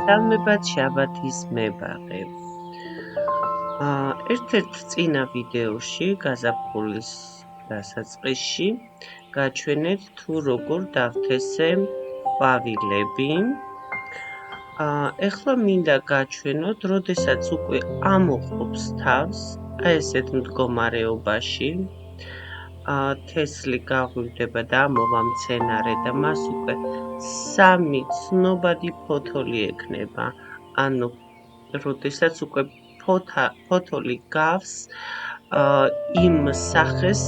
მოგესალმებათ შაბათის მებაღე. ერთ-ერთ წინა ვიდეოში გაზაფხულის დასაწყისში გაჩვენეთ თუ როგორ დავთესე ყვავილები. ეხლა მინდა გაჩვენოთ, როდესაც უკვე ამოყობს თავს, ესეთ მდგომარეობაში, თესლი გაღვივდება და ამოვა მცენარე და მას უკვე 3 ცნობადი ფოთოლი ექნება. ანუ როდესაც უკვე ფოთოლი გავს იმ სახეს,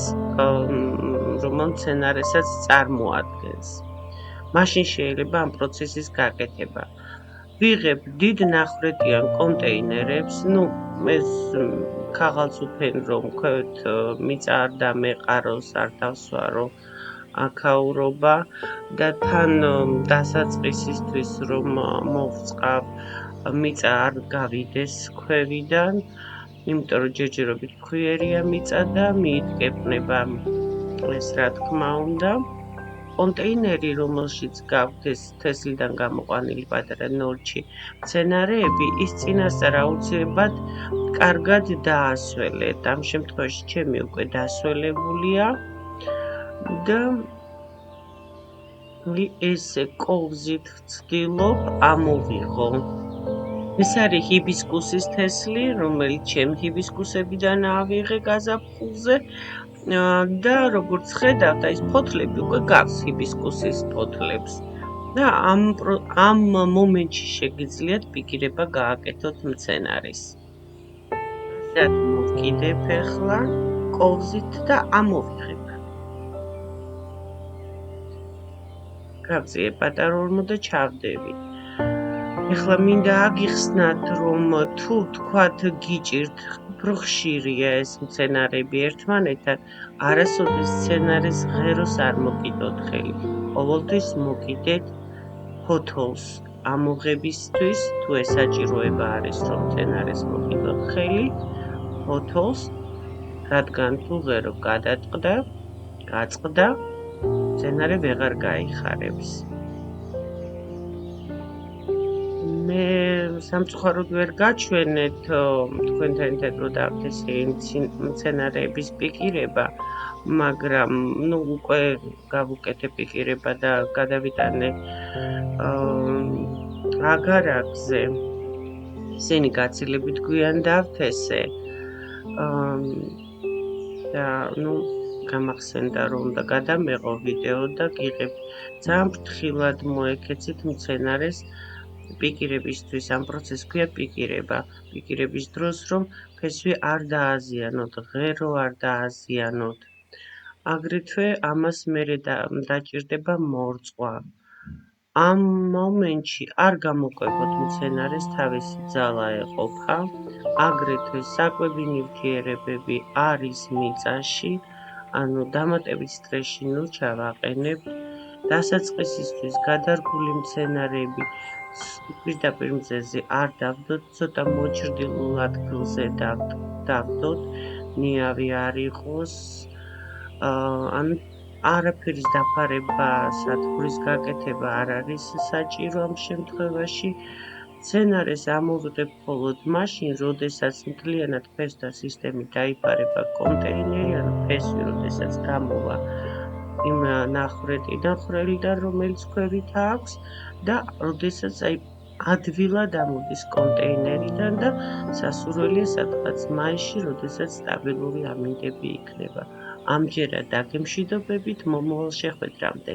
რომელ მცენარესაც წარმოადგენს. მაშინ შეიძლება ამ პროცესის გაკეთება. ვიღებ დიდ ნახრედიან კონტეინერებს, ეს ქაღალდს უფენ რომ ქვევით მიწა არ დამეყაროს, არ დავსვარო აქაურობა და თან დასაწყისისთვის რომ მოვწყავ მიწა არ გავიდეს ქვევიდან, იმიტომ რომ ჯერჯერობით ქვიერია მიწა და მიიტკეპნება ეს რა თქმა უნდა. კონტეინერი, რომელშიც გაქვთ ეს თესლიდან გამოყვანილი პატარა ნორჩი მცენარეები, ის წინასწარ აუცილებლად კარგად დაასველეთ. ამ შემთხვევაში ჩემი უკვე დასველებულია და ესე კოვზით ვცდილობ ამოვიღო. ეს არის ჰიბისკუსის თესლი, რომელიც ჩემ ჰიბისკუსებიდან ავიღე გაზაფხულზე. და როგორც ხედავთ, ეს ფოთლები უკვე გავს ჰიბისკუსის ფოთლებს და ამ მომენტში შეგიძლიათ პიკირება გააკეთოთ მცენარის. ასეთ მოვკიდებ ახლა კოვზით და ამოვიღებ. გავწიე პატარა ორმო და ჩავდები. ეხლა მინდა აგიხსნათ, რომ თუ თქვათ გიჭირთ უფრო ხშირია ეს მცენარეები ერთმანეთთან, არასოდეს მცენარის ღეროს არ მოკიდოთ ხელი. ყოველთვის მოკიდეთ ფოთოლს ამოღებისთვის, თუ ეს საჭიროება არის, რომ მცენარეს მოკიდოთ ხელი, ფოთოლს, რადგან თუ ღერო გადაწყდა, მცენარე ვეღარ გაიხარებს. მე სამწუხაროდ ვერ გაჩვენეთ თქვენთან ერთად რომ დავთესე მცენარეების პიკირება, მაგრამ უკვე გავუკეთე პიკირება და გადავიტანე აგარაკზე. ისინი გაცილებით გვიან დავთესე და გამახსენდა რომ უნდა გადამეღო ვიდეო და გიღებთ. ძალიან ფრთხილად მოეკეცით მცენარეს პიკირებისთვის. ამ პროცესს ქვია პიკირება. პიკირების დროს რომ ფესვი არ დააზიანოთ, ღერო არ დააზიანოთ. აგრეთვე ამას მერე დაჭირდება მორწვა. ამ მომენტში არ გამოკვებოთ მცენარეს თავისი ძალა ეყოფა. აგრეთვე საკვები ნივთიერებები არის მიწაში, ანუ დამატებით სტრესში ჩავაყენებთ. დასაწყისისთვის გადარგული მცენარეები პირდაპირ მზეზე არ დავდოთ, ცოტა მოჭრდილულ ადგილზე დავდოთ, ნიავი არ იყოს, ანუ არაფრის დაფარება, სათბურის გაკეთება არ არის საჭირო ამ შემთხვევაში. მცენარეს ამოვიღებ მხოლოდ მაშინ, როდესაც მთლიანად ფესვთა სისტემით დაიფარება კონტეინერი, ანუ ფესვი, როდესაც გამოვა იმ ნახრედიდან, რომელიც ქვევით აქვს და როდესაც ადვილად ამოდის კონტეინერიდან და სასურველია სადღაც მაისში, როდესაც სტაბილური ამინდები იქნება. ამჯერად დაგემშვიდობებით, მომავალ შეხვედრამდე.